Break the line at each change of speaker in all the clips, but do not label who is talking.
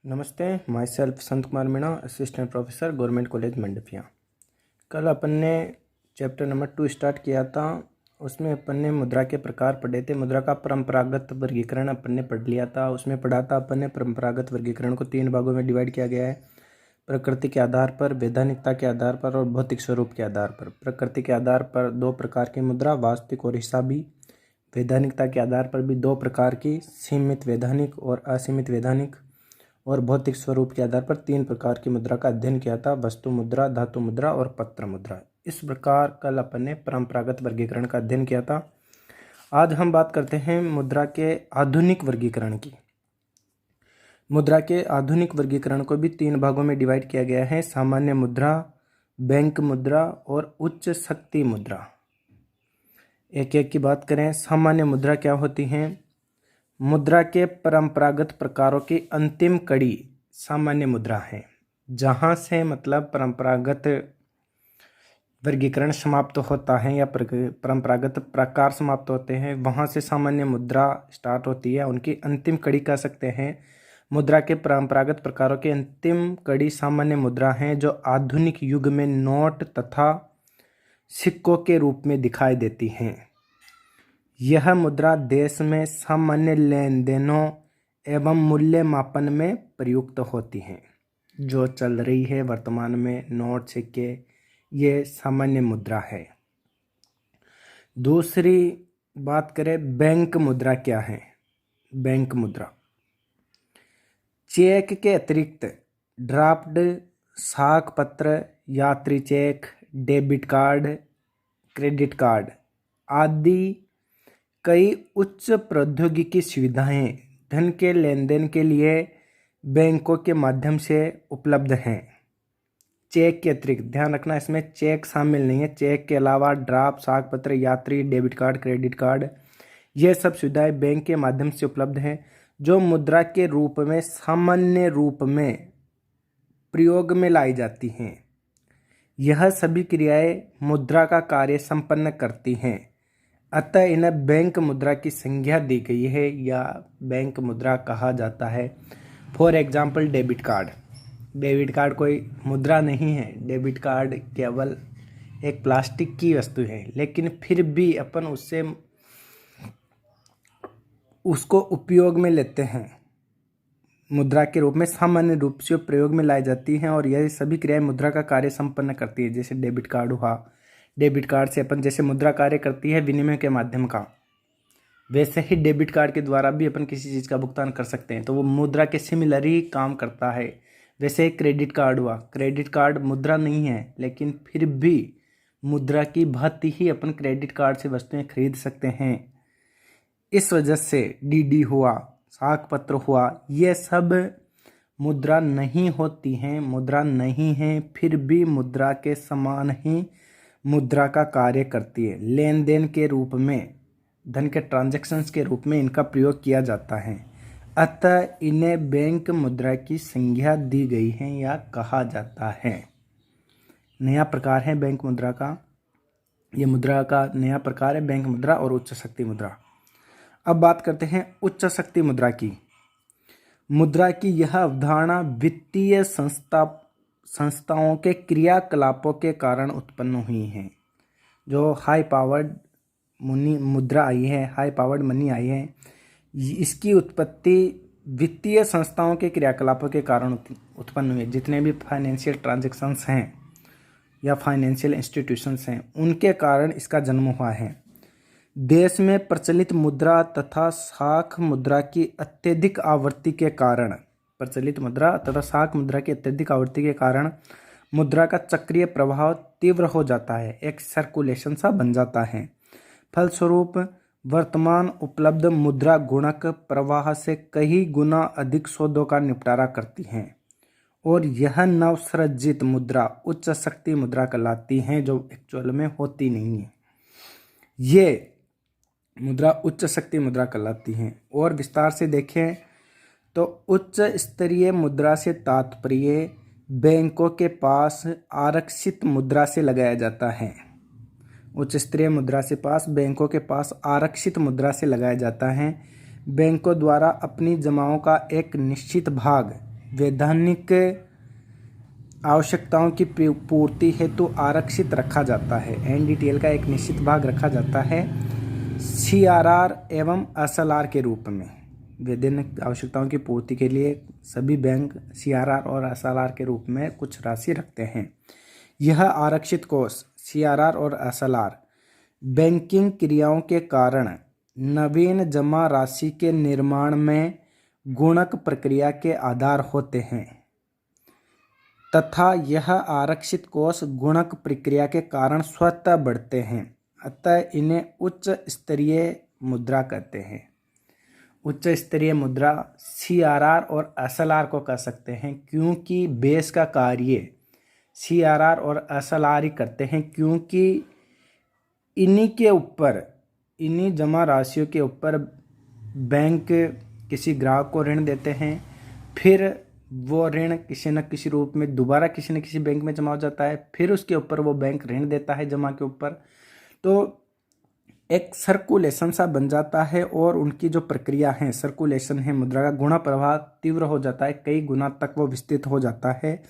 नमस्ते, my self Sant Kumar Meena, assistant professor, government college Mandapiya. कल अपन ने चैप्टर नंबर 2 स्टार्ट किया था। उसमें अपन ने मुद्रा के प्रकार पढ़े थे। मुद्रा का परंपरागत वर्गीकरण अपन ने पढ़ लिया था। उसमें पढ़ा था अपन ने परंपरागत वर्गीकरण को 3 भागों में डिवाइड किया गया है: प्रकृति के आधार पर, वैधानिकता के आधार पर और भौतिक स्वरूप के आधार पर। प्रकृति के आधार पर 2 प्रकार की मुद्रा, वास्तविक और हिसाबी। वैधानिकता के आधार पर भी 2 प्रकार की, सीमित वैधानिक और असीमित वैधानिक। और भौतिक स्वरूप के आधार पर 3 प्रकार की मुद्रा का अध्ययन किया था: वस्तु मुद्रा, धातु मुद्रा और पत्र मुद्रा। इस प्रकार कल अपन ने परंपरागत वर्गीकरण का अध्ययन किया था। आज हम बात करते हैं मुद्रा के आधुनिक वर्गीकरण की। मुद्रा के आधुनिक वर्गीकरण को भी 3 भागों में डिवाइड किया गया है: सामान्य मुद्रा, बैंक मुद्रा और उच्च शक्ति मुद्रा। एक एक की बात करें। सामान्य मुद्रा क्या होती है? मुद्रा के परंपरागत प्रकारों की अंतिम कड़ी सामान्य मुद्रा है। जहाँ से मतलब परंपरागत वर्गीकरण समाप्त होता है या परंपरागत प्रकार समाप्त होते हैं, वहाँ से सामान्य मुद्रा स्टार्ट होती है। उनकी अंतिम कड़ी कह सकते हैं। मुद्रा के परंपरागत प्रकारों की अंतिम कड़ी सामान्य मुद्रा है, जो आधुनिक युग में नोट तथा सिक्कों के रूप में दिखाई देती हैं। यह मुद्रा देश में सामान्य लेन देनों एवं मूल्य मापन में प्रयुक्त होती हैं। जो चल रही है वर्तमान में नोट, सिक्के, ये सामान्य मुद्रा है। दूसरी बात करें, बैंक मुद्रा क्या है? बैंक मुद्रा चेक के अतिरिक्त ड्राफ्ट, साख पत्र, यात्री cheque, debit card, credit card आदि कई उच्च प्रौद्योगिकी सुविधाएं धन के लेन देन के लिए बैंकों के माध्यम से उपलब्ध हैं। चेक के अतिरिक्त, ध्यान रखना इसमें चेक शामिल नहीं है। चेक के अलावा ड्राफ्ट, साख पत्र, यात्री, डेबिट कार्ड, क्रेडिट कार्ड, ये सब सुविधाएं बैंक के माध्यम से उपलब्ध हैं, जो मुद्रा के रूप में सामान्य रूप में प्रयोग में लाई जाती हैं। यह सभी क्रियाएं मुद्रा का कार्य संपन्न करती हैं। अतः इन्हें बैंक मुद्रा की संज्ञा दी गई है या बैंक मुद्रा कहा जाता है। For example, debit card. Debit card कोई मुद्रा नहीं है। डेबिट कार्ड केवल एक प्लास्टिक की वस्तु है, लेकिन फिर भी अपन उसको उपयोग में लेते हैं। मुद्रा के रूप में सामान्य रूप से प्रयोग में लाई जाती हैं और यह सभी क्रियाएं मुद्रा का कार्य संपन्न करती है। जैसे डेबिट कार्ड हुआ, डेबिट कार्ड से अपन जैसे मुद्रा कार्य करती है विनिमय के माध्यम का, वैसे ही डेबिट कार्ड के द्वारा भी अपन किसी चीज़ का भुगतान कर सकते हैं, तो वो मुद्रा के सिमिलर ही काम करता है। वैसे क्रेडिट कार्ड हुआ, क्रेडिट कार्ड मुद्रा नहीं है, लेकिन फिर भी मुद्रा की भांति ही अपन क्रेडिट कार्ड से वस्तुएं खरीद सकते हैं। इस वजह से डीडी हुआ, साख पत्र हुआ, ये सब मुद्रा नहीं होती हैं, मुद्रा नहीं है, फिर भी मुद्रा के समान ही मुद्रा का कार्य करती है। लेन देन के रूप में, धन के ट्रांजैक्शंस के रूप में इनका प्रयोग किया जाता है। अतः इन्हें बैंक मुद्रा की संज्ञा दी गई है या कहा जाता है। नया प्रकार है बैंक मुद्रा का। ये मुद्रा का नया प्रकार है बैंक मुद्रा और उच्च शक्ति मुद्रा। अब बात करते हैं उच्च शक्ति मुद्रा की। मुद्रा की यह अवधारणा वित्तीय संस्थाओं के क्रियाकलापों के कारण उत्पन्न हुई है। जो हाई पावर्ड मुद्रा आई है, हाई पावर्ड मनी आई है, इसकी उत्पत्ति वित्तीय संस्थाओं के क्रियाकलापों के कारण उत्पन्न हुई है। जितने भी फाइनेंशियल ट्रांजैक्शंस हैं या फाइनेंशियल इंस्टीट्यूशंस हैं, उनके कारण इसका जन्म हुआ है। देश में प्रचलित मुद्रा तथा साख मुद्रा की अत्यधिक आवृत्ति के कारण, प्रचलित मुद्रा तथा साख मुद्रा की अत्यधिक आवृत्ति के कारण मुद्रा का चक्रीय प्रभाव तीव्र हो जाता है, एक सर्कुलेशन सा बन जाता है। फलस्वरूप वर्तमान उपलब्ध मुद्रा गुणक प्रवाह से कई गुना अधिक सौदों का निपटारा करती हैं और यह नवसृजित मुद्रा उच्च शक्ति मुद्रा कहलाती हैं, जो एक्चुअल में होती नहीं है। ये मुद्रा उच्च शक्ति मुद्रा कहलाती हैं। और विस्तार से देखें तो उच्च स्तरीय मुद्रा से तात्पर्य बैंकों के पास आरक्षित मुद्रा से लगाया जाता है। उच्च स्तरीय मुद्रा से बैंकों के पास आरक्षित मुद्रा से लगाया जाता है। बैंकों द्वारा अपनी जमाओं का एक निश्चित भाग वैधानिक आवश्यकताओं की पूर्ति हेतु आरक्षित रखा जाता है। एनडीटीएल का एक निश्चित भाग रखा जाता है सीआरआर एवं एसएलआर के रूप में। वैधानिक आवश्यकताओं की पूर्ति के लिए सभी बैंक सीआरआर और एसएलआर के रूप में कुछ राशि रखते हैं। यह आरक्षित कोष सीआरआर और एसएलआर बैंकिंग क्रियाओं के कारण नवीन जमा राशि के निर्माण में गुणक प्रक्रिया के आधार होते हैं तथा यह आरक्षित कोष गुणक प्रक्रिया के कारण स्वतः बढ़ते हैं, अतः इन्हें उच्च स्तरीय मुद्रा कहते हैं। उच्च स्तरीय मुद्रा सीआरआर और एसएलआर को कह सकते हैं क्योंकि बेस का कार्य सीआरआर और एसएलआर ही करते हैं, क्योंकि इन्हीं के ऊपर, इन्हीं जमा राशियों के ऊपर बैंक किसी ग्राहक को ऋण देते हैं, फिर वो ऋण किसी न किसी रूप में दोबारा किसी न किसी बैंक में जमा हो जाता है, फिर उसके ऊपर वो बैंक ऋण देता है जमा के ऊपर, तो एक सर्कुलेशन सा बन जाता है और उनकी जो प्रक्रिया है, सर्कुलेशन है मुद्रा का, गुणा प्रवाह तीव्र हो जाता है, कई गुना तक वो विस्तृत हो जाता है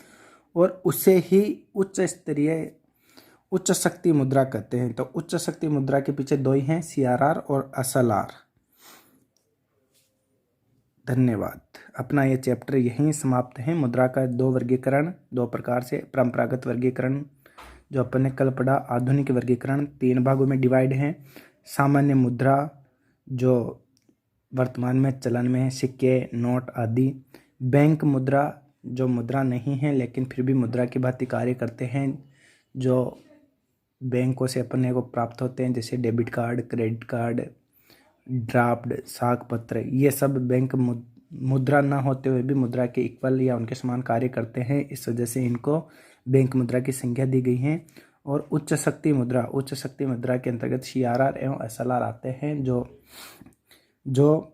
और उसे ही उच्च शक्ति मुद्रा कहते हैं। तो उच्च शक्ति मुद्रा के पीछे दो ही हैं, सीआरआर और एसएलआर। धन्यवाद। अपना ये चैप्टर यहीं समाप्त है। मुद्रा का दो वर्गीकरण, दो प्रकार से, परंपरागत वर्गीकरण जो अपन ने कल पढ़ा, आधुनिक वर्गीकरण, 3 भागों में डिवाइड है। सामान्य मुद्रा जो वर्तमान में चलन में है, सिक्के, नोट आदि। बैंक मुद्रा जो मुद्रा नहीं है लेकिन फिर भी मुद्रा की भांति कार्य करते हैं, जो बैंकों से अपने को प्राप्त होते हैं, जैसे debit card, credit card, draft, साख पत्र। ये सब बैंक मुद्रा ना होते हुए भी मुद्रा के इक्वल या उनके समान कार्य करते हैं, इस वजह से इनको बैंक मुद्रा की संख्या दी गई है। और उच्च शक्ति मुद्रा के अंतर्गत सीआरआर एवं एसएलआर आते हैं, जो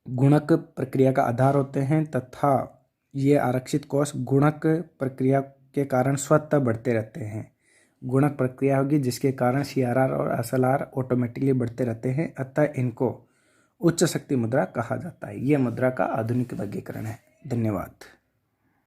गुणक प्रक्रिया का आधार होते हैं तथा ये आरक्षित कोष गुणक प्रक्रिया के कारण स्वतः बढ़ते रहते हैं। गुणक प्रक्रिया होगी जिसके कारण सीआरआर और एसएलआर ऑटोमेटिकली बढ़ते रहते हैं, अतः इनको उच्च शक्ति मुद्रा कहा जाता है। यह मुद्रा का आधुनिक वर्गीकरण है। धन्यवाद।